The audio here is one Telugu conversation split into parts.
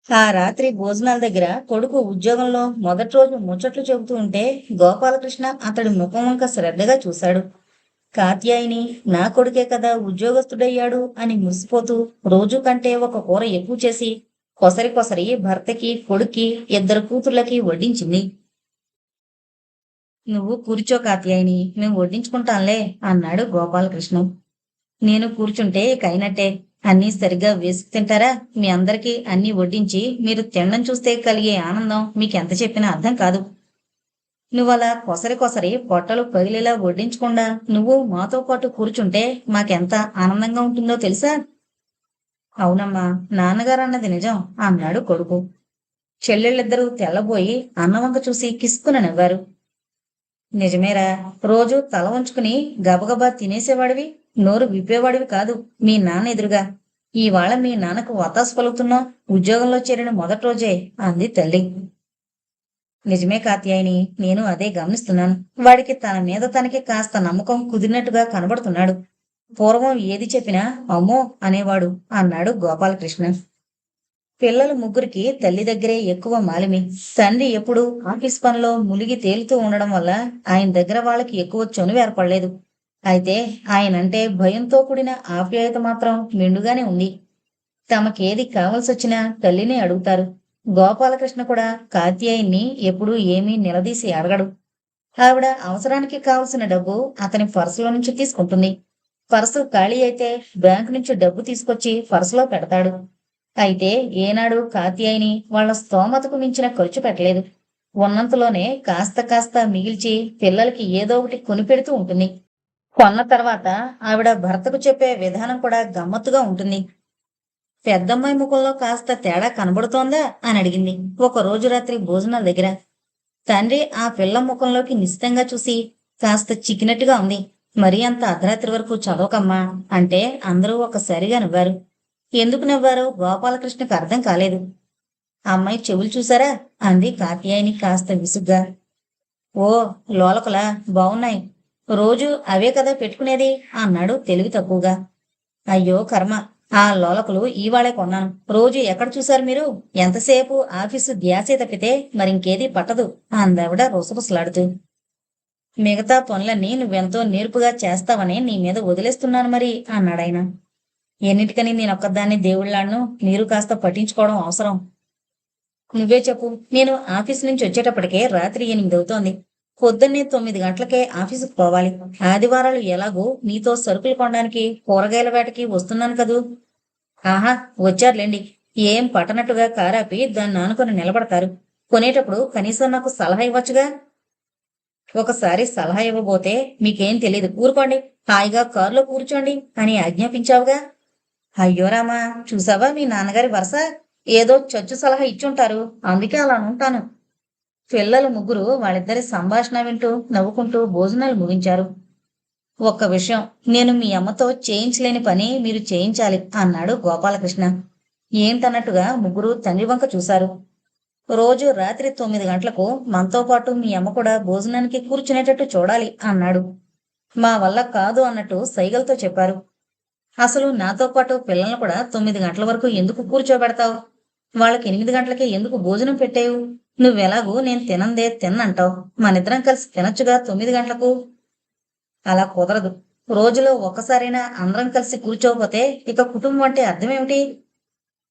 ఆ రాత్రి భోజనాల దగ్గర కొడుకు ఉద్యోగంలో మొదటి రోజు ముచ్చట్లు చెబుతూ ఉంటే గోపాలకృష్ణ అతడి ముఖం వంక శ్రద్ధగా చూశాడు. కాత్యాయిని నా కొడుకే కదా ఉద్యోగస్తుడయ్యాడు అని మురిసిపోతూ రోజు కంటే ఒక కూర ఎక్కువ చేసి కొసరి కొసరి భర్తకి కొడుక్కి ఇద్దరు కూతుర్లకి వడ్డించింది. నువ్వు కూర్చో కాత్యాయిని, మేము వడ్డించుకుంటాంలే అన్నాడు గోపాలకృష్ణ. నేను కూర్చుంటే ఇక అయినట్టే. అన్నీ సరిగ్గా వేసుకు తింటారా? మీ అందరికీ అన్నీ వడ్డించి మీరు తినడం చూస్తే కలిగే ఆనందం మీకెంత చెప్పినా అర్థం కాదు. నువ్వలా కొసరి కొసరి పొట్టలు పగిలేలా వడ్డించకుండా నువ్వు మాతో పాటు కూర్చుంటే మాకెంత ఆనందంగా ఉంటుందో తెలుసా? అవునమ్మా, నాన్నగారు అన్నది నిజం అన్నాడు కొడుకు. చెల్లెళ్ళిద్దరూ తెల్లబోయి అన్నవంక చూసి కిస్కున నవ్వారు. నిజమేరా, రోజు తల వంచుకుని గబగబా తినేసేవాడివి, నోరు విప్పేవాడివి కాదు మీ నాన్న ఎదురుగా. ఇవాళ మీ నాన్నకు వత్తాసు పలుకుతున్నావు, ఉద్యోగంలో చేరిన మొదటి రోజే అంది తల్లి. నిజమే కాత్యాయిని, నేను అదే గమనిస్తున్నాను. వాడికి తన మీద తనకి కాస్త నమ్మకం కుదిరినట్టుగా కనబడుతున్నాడు. పూర్వం ఏది చెప్పినా అమ్మో అనేవాడు అన్నాడు గోపాలకృష్ణ. పిల్లలు ముగ్గురికి తల్లి దగ్గరే ఎక్కువ మాలిమి. తండ్రి ఎప్పుడూ ఆఫీస్ పనిలో మునిగి తేలుతూ ఉండడం వల్ల ఆయన దగ్గర వాళ్ళకి ఎక్కువ చనువు ఏర్పడలేదు. అయితే ఆయనంటే భయంతో కూడిన ఆప్యాయత మాత్రం మెండుగానే ఉంది. తమకేది కావలసొచ్చినా తల్లినే అడుగుతారు. గోపాలకృష్ణ కూడా కాత్యాయన్ని ఎప్పుడూ ఏమీ నిలదీసి అడగడు. ఆవిడ అవసరానికి కావలసిన డబ్బు అతని పర్సులో నుంచి తీసుకుంటుంది. పర్సు ఖాళీ అయితే బ్యాంకు నుంచి డబ్బు తీసుకొచ్చి పర్సులో పెడతాడు. అయితే ఏనాడు కాత్యాయిని వాళ్ళ స్తోమతకు మించిన ఖర్చు పెట్టలేదు. ఉన్నంతలోనే కాస్త కాస్త మిగిల్చి పిల్లలకి ఏదో ఒకటి కొనిపెడుతూ ఉంటుంది. కొన్న తర్వాత ఆవిడ భర్తకు చెప్పే విధానం కూడా గమ్మత్తుగా ఉంటుంది. పెద్దమ్మాయి ముఖంలో కాస్త తేడా కనబడుతోందా అని అడిగింది ఒక రోజు రాత్రి భోజనాల దగ్గర. తండ్రి ఆ పిల్ల ముఖంలోకి నిశితంగా చూసి కాస్త చిక్కినట్టుగా ఉంది. మరీ అంత అర్ధరాత్రి వరకు చదవకమ్మా అంటే అందరూ ఒకసారిగా నవ్వారు. ఎందుకు నవ్వారో గోపాలకృష్ణకు అర్థం కాలేదు. అమ్మాయి చెవులు చూసారా అంది కాత్యాయని కాస్త విసుగ్గా. ఓ, లోలకలా బావున్నాయి. రోజు అవే కదా పెట్టుకునేది అన్నాడు తెలివి తక్కువగా. అయ్యో కర్మ, ఆ లోలకులు ఈవాళే కొన్నాను. రోజు ఎక్కడ చూశారు మీరు? ఎంతసేపు ఆఫీసు ధ్యాసే తప్పితే మరింకేదీ పట్టదు అందావిడ రుసరుసలాడుతూ. మిగతా పనులన్నీ నువ్వెంతో నేర్పుగా చేస్తావని నీ మీద వదిలేస్తున్నాను మరి అన్నాడాయన. ఎన్నిటికని నేనొక్కదాన్ని దేవుళ్లాను, మీరు కాస్త పట్టించుకోవడం అవసరం. నువ్వే చెప్పు. నేను ఆఫీసు నుంచి వచ్చేటప్పటికే రాత్రి 8 అవుతోంది. పొద్దున్నే 9 గంటలకే ఆఫీసుకు పోవాలి. ఆదివారాలు ఎలాగూ నీతో సరుకులు కొనడానికి కూరగాయల వేటకి వస్తున్నాను కదూ. ఆహా, వచ్చారులేండి. ఏం పట్టనట్టుగా కారాపి దాన్ని ఆనుకొని నిలబడతారు. కొనేటప్పుడు కనీసం నాకు సలహా ఇవ్వచ్చుగా. ఒకసారి సలహా ఇవ్వబోతే మీకేం తెలీదు, ఊరుకోండి, హాయిగా కారులో కూర్చోండి అని ఆజ్ఞాపించావుగా. అయ్యో రామా, చూసావా మీ నాన్నగారి వరస. ఏదో చచ్చు సలహా ఇచ్చుంటారు, అందుకే అలా ఉంటాను. పిల్లలు ముగ్గురు వాళ్ళిద్దరి సంభాషణ వింటూ నవ్వుకుంటూ భోజనాలు ముగించారు. ఒక్క విషయం, నేను మీ అమ్మతో చేయించలేని పని మీరు చేయించాలి అన్నాడు గోపాలకృష్ణ. ఏంటన్నట్టుగా ముగ్గురు తండ్రి వంక చూశారు. రోజు రాత్రి 9 గంటలకు మనతో పాటు మీ అమ్మ కూడా భోజనానికి కూర్చునేటట్టు చూడాలి అన్నాడు. మా వల్ల కాదు అన్నట్టు సైగలతో చెప్పారు. అసలు నాతో పాటు పిల్లల్ని కూడా 9 గంటల వరకు ఎందుకు కూర్చోబెడతావు? వాళ్ళకి 8 గంటలకే ఎందుకు భోజనం పెట్టేవు? నువ్వెలాగూ నేను తినందే తిన్నంటావు. మనిద్దరం కలిసి తినొచ్చుగా 9 గంటలకు. అలా కుదరదు. రోజులో ఒక్కసారైనా అందరం కలిసి కూర్చోకపోతే ఇక కుటుంబం అంటే అర్థమేమిటి?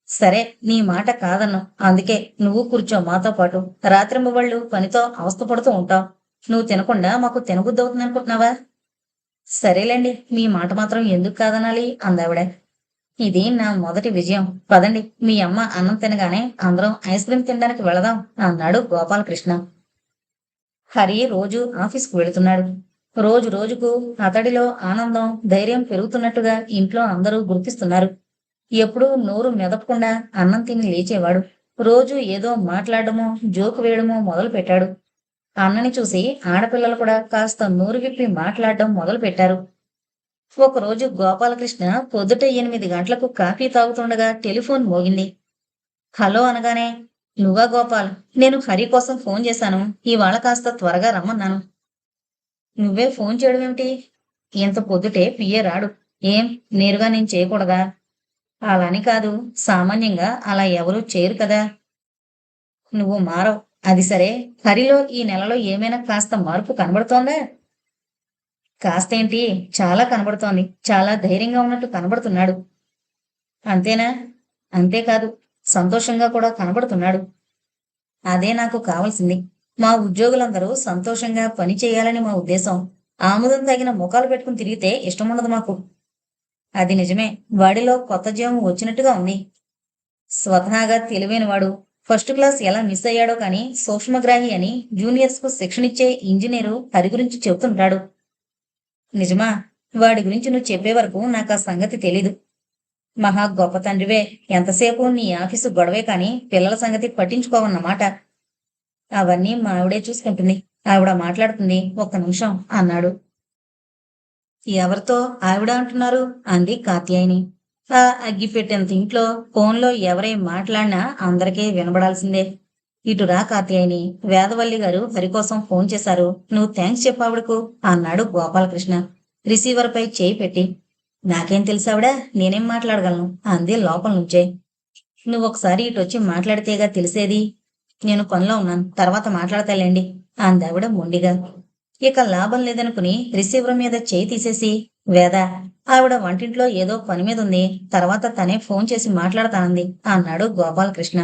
సరే, నీ మాట కాదన్ను. అందుకే నువ్వు కూర్చో మాతో పాటు. రాత్రింబవళ్ళు పనితో అవస్థపడుతూ ఉంటావు. నువ్వు తినకుండా మాకు తినబుద్దవుతుందనుకుంటున్నావా? సరేలేండి, మీ మాట మాత్రం ఎందుకు కాదనాలి అందావిడ. ఇది నా మొదటి విజయం. పదండి, మీ అమ్మ అన్నం తినగానే అందరం ఐస్ క్రీం తినడానికి వెళదాం అన్నాడు గోపాలకృష్ణ. హరి రోజు ఆఫీస్కు వెళుతున్నాడు. రోజు రోజుకు అతడిలో ఆనందం, ధైర్యం పెరుగుతున్నట్టుగా ఇంట్లో అందరూ గుర్తిస్తున్నారు. ఎప్పుడూ నోరు మెదపకుండా అన్నం తిని లేచేవాడు. రోజు ఏదో మాట్లాడమో జోకు వేయడమో మొదలు పెట్టాడు. అన్నని చూసి ఆడపిల్లలు కూడా కాస్త నోరు విప్పి మాట్లాడడం మొదలు పెట్టారు. ఒకరోజు గోపాలకృష్ణ పొద్దుట 8 గంటలకు కాఫీ తాగుతుండగా టెలిఫోన్ మోగింది. హలో అనగానే, నువ్వా గోపాల్? నేను హరి కోసం ఫోన్ చేశాను. ఇవాళ కాస్త త్వరగా రమ్మన్నాను. నువ్వే ఫోన్ చేయడం ఏమిటి? ఇంత పొద్దుటే పియ్యే రాడు. ఏం నేరుగా నేను చేయకూడదా? అలాని కాదు. సామాన్యంగా అలా ఎవరూ చేయరు కదా! నువ్వు మారవు. అది సరే, హరిలో ఈ నెలలో ఏమైనా కాస్త మార్పు కనబడుతోందా? కాస్తేంటి, చాలా కనబడుతోంది. చాలా ధైర్యంగా ఉన్నట్టు కనబడుతున్నాడు. అంతేనా? అంతేకాదు, సంతోషంగా కూడా కనబడుతున్నాడు. అదే నాకు కావలసింది. మా ఉద్యోగులందరూ సంతోషంగా పని చేయాలని మా ఉద్దేశం. ఆముదం తగిన ముఖాలు పెట్టుకుని తిరిగితే ఇష్టముండదు మాకు. అది నిజమే. వాడిలో కొత్త జీవం వచ్చినట్టుగా ఉంది. స్వతహాగా తెలివైనవాడు. ఫస్ట్ క్లాస్ ఎలా మిస్ అయ్యాడో కానీ సూక్ష్మగ్రాహి అని జూనియర్స్ కు శిక్షణ ఇచ్చే ఇంజనీరు హరి గురించి చెబుతుంటాడు. నిజమా? వాడి గురించి నువ్వు చెప్పే వరకు నాకు ఆ సంగతి తెలీదు. మహా గొప్ప తండ్రివే. ఎంతసేపు నీ ఆఫీసు గొడవే కాని పిల్లల సంగతి పట్టించుకోవన్నమాట. అవన్నీ మా ఆవిడే చూసుకుంటుంది. ఆవిడ మాట్లాడుతుంది. ఒక్క నిమిషం అన్నాడు. ఎవరితో ఆవిడ అంటున్నారు? అంది కాత్యాయని. ఆ అగ్గిపెట్టెంత ఇంట్లో ఫోన్లో ఎవరేం మాట్లాడినా అందరికీ వినబడాల్సిందే. ఇటు రా కాత్యాయని, వేదవల్లి గారు హరి కోసం ఫోన్ చేశారు. నువ్వు థ్యాంక్స్ చెప్పావిడకు అన్నాడు గోపాలకృష్ణ రిసీవర్ పై చేయి పెట్టి. నాకేం తెలుసావిడా, నేనేం మాట్లాడగలను అంది లోపల నుంచే. నువ్వొకసారి ఇటొచ్చి మాట్లాడితేగా తెలిసేది. నేను పనిలో ఉన్నాను, తర్వాత మాట్లాడతాలేండి అందావిడ మొండిగా. ఇక లాభం లేదనుకుని రిసీవర్ మీద చేయి తీసేసి, వేద, ఆవిడ వంటింట్లో ఏదో పని మీద ఉంది, తర్వాత తనే ఫోన్ చేసి మాట్లాడతానంది అన్నాడు గోపాలకృష్ణ.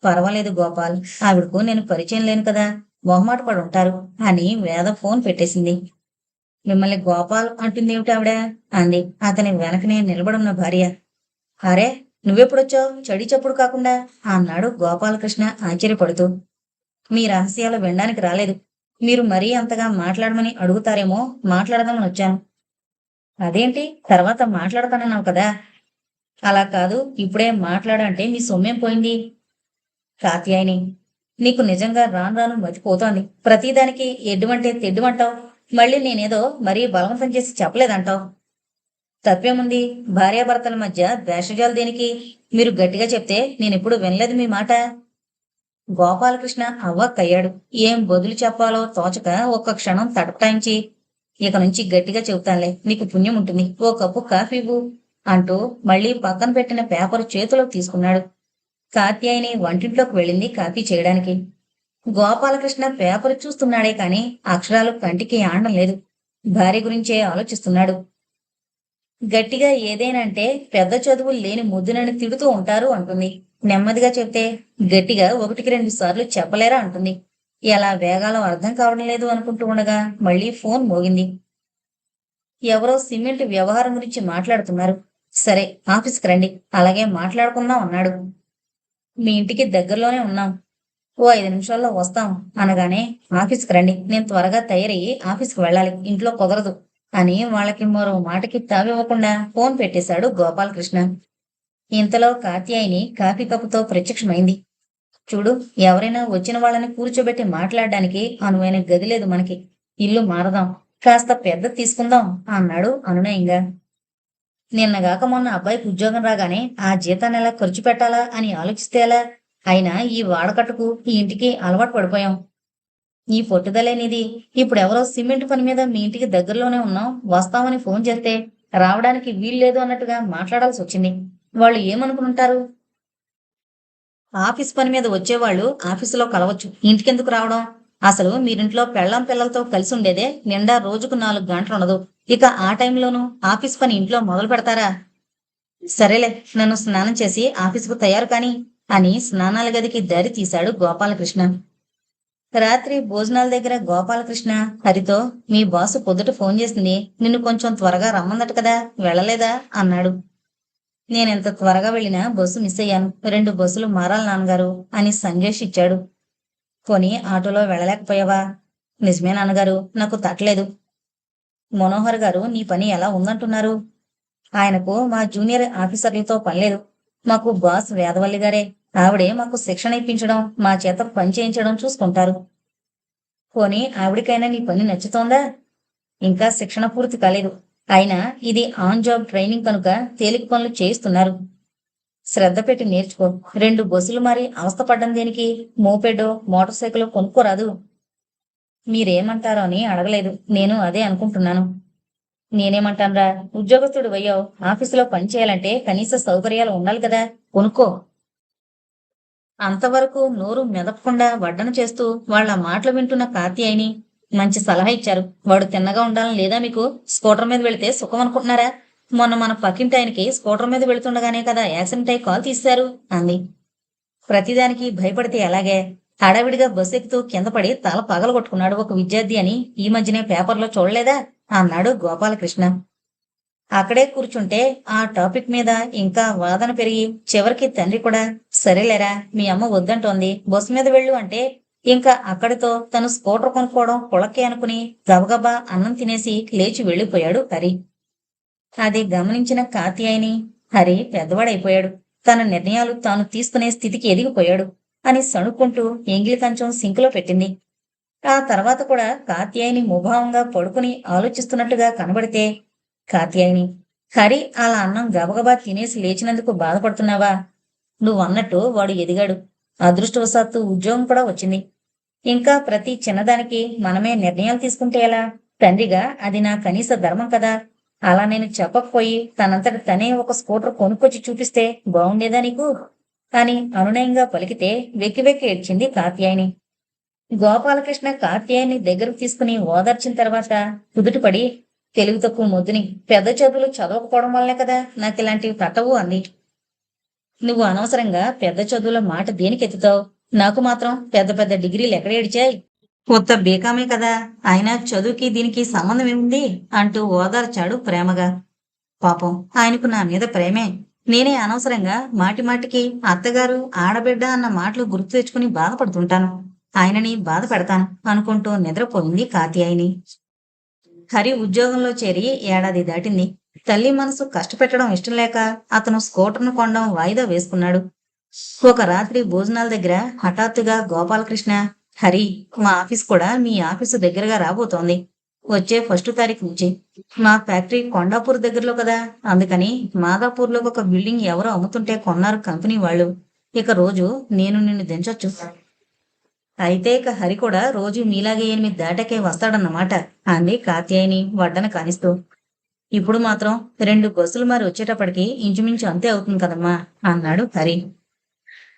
పర్వాలేదు గోపాల్, ఆవిడకు నేను పరిచయం లేను కదా, మొహమాట పడుంటారు అని వేద ఫోన్ పెట్టేసింది. మిమ్మల్ని గోపాల్ అంటుందేమిటి ఆవిడ అంది అతని వెనకనే నిలబడున్న భార్య. అరే, నువ్వెప్పుడొచ్చావు చడి చప్పుడు కాకుండా అన్నాడు గోపాలకృష్ణ ఆశ్చర్యపడుతూ. మీ రహస్యాలు వినడానికి రాలేదు. మీరు మరీ అంతగా మాట్లాడమని అడుగుతారేమో మాట్లాడదామని వచ్చాను. అదేంటి, తర్వాత మాట్లాడతానన్నావు కదా. అలా కాదు, ఇప్పుడే మాట్లాడంటే మీ సొమ్మేం పోయింది. కాత్యాయని, నీకు నిజంగా రాను రాను మతిపోతోంది. ప్రతిదానికి ఎడ్డువంటే తెడ్డువంటావు. మళ్ళీ నేనేదో మరీ బలవంతం చేసి చెప్పలేదంటావు. తప్పేముంది, భార్యాభర్తల మధ్య ద్వేషజాలు దేనికి? మీరు గట్టిగా చెప్తే నేనెప్పుడు వినలేదు మీ మాట. గోపాలకృష్ణ అవ్వక్కయ్యాడు. ఏం బదులు చెప్పాలో తోచక ఒక్క క్షణం తటపటాయించి, ఇక నుంచి గట్టిగా చెబుతానులే, నీకు పుణ్యం ఉంటుంది, ఓ కప్పు కాఫీ ఇవ్వు అంటూ మళ్ళీ పక్కన పెట్టిన పేపర్ చేతిలోకి తీసుకున్నాడు. కాత్యాయని వంటింట్లోకి వెళ్ళింది కాఫీ చేయడానికి. గోపాలకృష్ణ పేపర్ చూస్తున్నాడే కాని అక్షరాలు కంటికి ఆడడం లేదు. భార్య గురించే ఆలోచిస్తున్నాడు. గట్టిగా ఏదేనంటే పెద్ద చదువులు లేని ముద్దునని తిడుతూ ఉంటారు అంటుంది. నెమ్మదిగా చెప్తే గట్టిగా ఒకటికి రెండు సార్లు చెప్పలేరా అంటుంది. ఎలా వేగాలో అర్థం కావడం లేదు అనుకుంటూ ఉండగా మళ్ళీ ఫోన్ మోగింది. ఎవరో సిమెంట్ వ్యవహారం గురించి మాట్లాడుతున్నారు. సరే, ఆఫీస్కి రండి, అలాగే మాట్లాడుకుందాం అన్నాడు. మీ ఇంటికి దగ్గరలోనే ఉన్నాం, ఓ 5 నిమిషాల్లో వస్తాం అనగానే, ఆఫీస్కి రండి, నేను త్వరగా తయారయ్యి ఆఫీస్కి వెళ్ళాలి, ఇంట్లో కుదరదు అని వాళ్ళకి మరో మాటకి తావివ్వకుండా ఫోన్ పెట్టేశాడు గోపాలకృష్ణ. ఇంతలో కాత్యాయిని కాఫీ కప్పుతో ప్రత్యక్షమైంది. చూడు, ఎవరైనా వచ్చిన వాళ్ళని కూర్చోబెట్టి మాట్లాడడానికి అనువైన గది లేదు మనకి. ఇల్లు మారదాం, కాస్త పెద్ద తీసుకుందాం అన్నాడు అనునయంగా. నిన్నగాక మొన్న అబ్బాయికి ఉద్యోగం రాగానే ఆ జీతాన్ని ఎలా ఖర్చు పెట్టాలా అని ఆలోచిస్తే ఎలా? అయినా ఈ వాడకట్టుకు ఈ ఇంటికి అలవాటు పడిపోయాం. ఈ పట్టుదలేనిది. ఇప్పుడెవరో సిమెంట్ పని మీద మీ ఇంటికి దగ్గరలోనే ఉన్నాం, వస్తామని ఫోన్ చేస్తే రావడానికి వీల్లేదు అన్నట్టుగా మాట్లాడాల్సి వచ్చింది. వాళ్ళు ఏమనుకుంటారు? ఆఫీస్ పని మీద వచ్చేవాళ్ళు ఆఫీసులో కలవచ్చు, ఇంటికెందుకు రావడం? అసలు మీరింట్లో పెళ్ళాం పిల్లలతో కలిసి ఉండేదే నిండా రోజుకు 4 గంటలుండదు. ఇక ఆ టైంలోనూ ఆఫీస్ పని ఇంట్లో మొదలు పెడతారా? సరేలే, నన్ను స్నానం చేసి ఆఫీసుకు తయారు కాని అని స్నానాల గదికి దారి తీశాడు గోపాలకృష్ణ. రాత్రి భోజనాల దగ్గర గోపాలకృష్ణ హరితో, మీ బాసు పొద్దుట ఫోన్ చేసింది, నిన్ను కొంచెం త్వరగా రమ్మందట కదా, వెళ్ళలేదా అన్నాడు. నేనెంత త్వరగా వెళ్ళినా బస్సు మిస్ అయ్యాను, 2 బస్సులు మారాలి నాన్నగారు అని సంజేష్ ఇచ్చాడు. పోనీ ఆటోలో వెళ్ళలేకపోయావా? నిజమే నాన్నగారు, నాకు తట్టలేదు. మనోహర్ గారు నీ పని ఎలా ఉందంటున్నారు? ఆయనకు మా జూనియర్ ఆఫీసర్లతో పనిలేదు. మాకు బాస్ వేదవల్లి గారే. ఆవిడే మాకు శిక్షణ ఇప్పించడం, మా చేత పని చేయించడం చూసుకుంటారు. పోనీ ఆవిడికైనా నీ పని నచ్చుతోందా? ఇంకా శిక్షణ పూర్తి కాలేదు. అయినా ఇది ఆన్ జాబ్ ట్రైనింగ్ కనుక తేలిక పనులు చేయిస్తున్నారు. శ్రద్ధ పెట్టి నేర్చుకో. 2 బస్సులు మారి అవస్థపడ్డం దేనికి? మోపెడో మోటార్ సైకిల్ కొనుక్కోరాదు. మీరేమంటారో అని అడగలేదు, నేను అదే అనుకుంటున్నాను. నేనేమంటానురా, ఉద్యోగస్తుడు అయ్యావు, ఆఫీసులో పని చేయాలంటే కనీస సౌకర్యాలు ఉండాలి కదా, కొనుక్కో. అంతవరకు నోరు మెదపకుండా వడ్డన చేస్తూ వాళ్ళ మాటలు వింటున్న కాత్యాయిని మంచి సలహా ఇచ్చారు. వాడు తిన్నగా ఉండాలని లేదా మీకు? స్కూటర్ మీద వెళితే సుఖం అనుకుంటున్నారా? మొన్న మన పక్కింటి ఆయనకి స్కూటర్ మీద వెళుతుండగానే కదా యాక్సిడెంట్ అయి కాల్ తీశారు అంది. ప్రతిదానికి భయపడితే ఎలాగే? హడావిడిగా బస్సు ఎక్కుతూ కింద పడి తల పగలగొట్టుకున్నాడు ఒక విద్యార్థి అని ఈ మధ్యనే పేపర్లో చూడలేదా అన్నాడు గోపాలకృష్ణ. అక్కడే కూర్చుంటే ఆ టాపిక్ మీద ఇంకా వాదన పెరిగి చివరికి తండ్రి కూడా సరేలేరా, మీ అమ్మ వద్దంటోంది, బస్సు మీద వెళ్ళు అంటే ఇంకా అక్కడితో తను స్కూటర్ కొనుక్కోవడం కుళక్కే అనుకుని గబగబా అన్నం తినేసి లేచి వెళ్ళిపోయాడు హరి. అది గమనించిన కాత్యాయని, హరి పెద్దవాడైపోయాడు, తన నిర్ణయాలు తాను తీసుకునే స్థితికి ఎదిగిపోయాడు అని సణుక్కుంటూ ఎంగిలి కంచం సింకులో పెట్టింది. ఆ తర్వాత కూడా కాత్యాయని ముభావంగా పడుకుని ఆలోచిస్తున్నట్టుగా కనబడితే, కాత్యాయని, హరి అలా అన్నం గబగబా తినేసి లేచినందుకు బాధపడుతున్నావా? నువ్వన్నట్టు వాడు ఎదిగాడు, అదృష్టవశాత్తు ఉద్యోగం కూడా వచ్చింది. ఇంకా ప్రతి చిన్నదానికి మనమే నిర్ణయాలు తీసుకుంటే ఎలా? తండ్రిగా అది నా కనీస ధర్మం కదా. అలా నేను చెప్పకపోయి తనంతట తనే ఒక స్కూటర్ కొనుక్కొచ్చి చూపిస్తే బాగుండేదా నీకు అని అనునయంగా పలికితే వెక్కి వెక్కి ఏడ్చింది కాత్యాయని. గోపాలకృష్ణ కాత్యాయని దగ్గరకు తీసుకుని ఓదార్చిన తర్వాత కుదుటపడి, తెలుగు తక్కువ మొద్దుని, పెద్ద చదువులు చదవకపోవడం వల్లే కదా నాకు ఇలాంటివి తట్టవు అంది. నువ్వు అనవసరంగా పెద్ద చదువుల మాట దేనికి ఎత్తుతావు? నాకు మాత్రం పెద్ద పెద్ద డిగ్రీలు ఎక్కడ ఏడిచాయి? కొత్త బీకామే కదా, ఆయన చదువుకి దీనికి సంబంధం ఏముంది అంటూ ఓదార్చాడు ప్రేమగా. పాపం ఆయనకు నా మీద ప్రేమే. నేనే అనవసరంగా మాటి మాటికి అత్తగారు ఆడబిడ్డ అన్న మాటలు గుర్తు తెచ్చుకుని బాధపడుతుంటాను, ఆయనని బాధ పెడతాను అనుకుంటూ నిద్రపోయింది కాత్యాయిని. హరి ఉద్యోగంలో చేరి ఏడాది దాటింది. తల్లి మనసు కష్టపెట్టడం ఇష్టం లేక అతను స్కూటర్ను కొనడం వాయిదా వేసుకున్నాడు. ఒక రాత్రి భోజనాల దగ్గర హఠాత్తుగా గోపాలకృష్ణ, హరి, మా ఆఫీస్ కూడా మీ ఆఫీసు దగ్గరగా రాబోతోంది. వచ్చే 1 తారీఖు నుంచి. మా ఫ్యాక్టరీ కొండాపూర్ దగ్గరలో కదా, అందుకని మాదాపూర్లో ఒక బిల్డింగ్ ఎవరో అమ్ముతుంటే కొన్నారు కంపెనీ వాళ్ళు. ఇక రోజు నేను నిన్ను దించొచ్చు. అయితే ఇక హరి కూడా రోజు మీలాగే 8 దాటాకే వస్తాడన్నమాట అంది కాత్యాయని వడ్డన కానిస్తూ. ఇప్పుడు మాత్రం 2 బస్సులు మరి వచ్చేటప్పటికి ఇంచుమించు అంతే అవుతుంది కదమ్మా అన్నాడు హరి.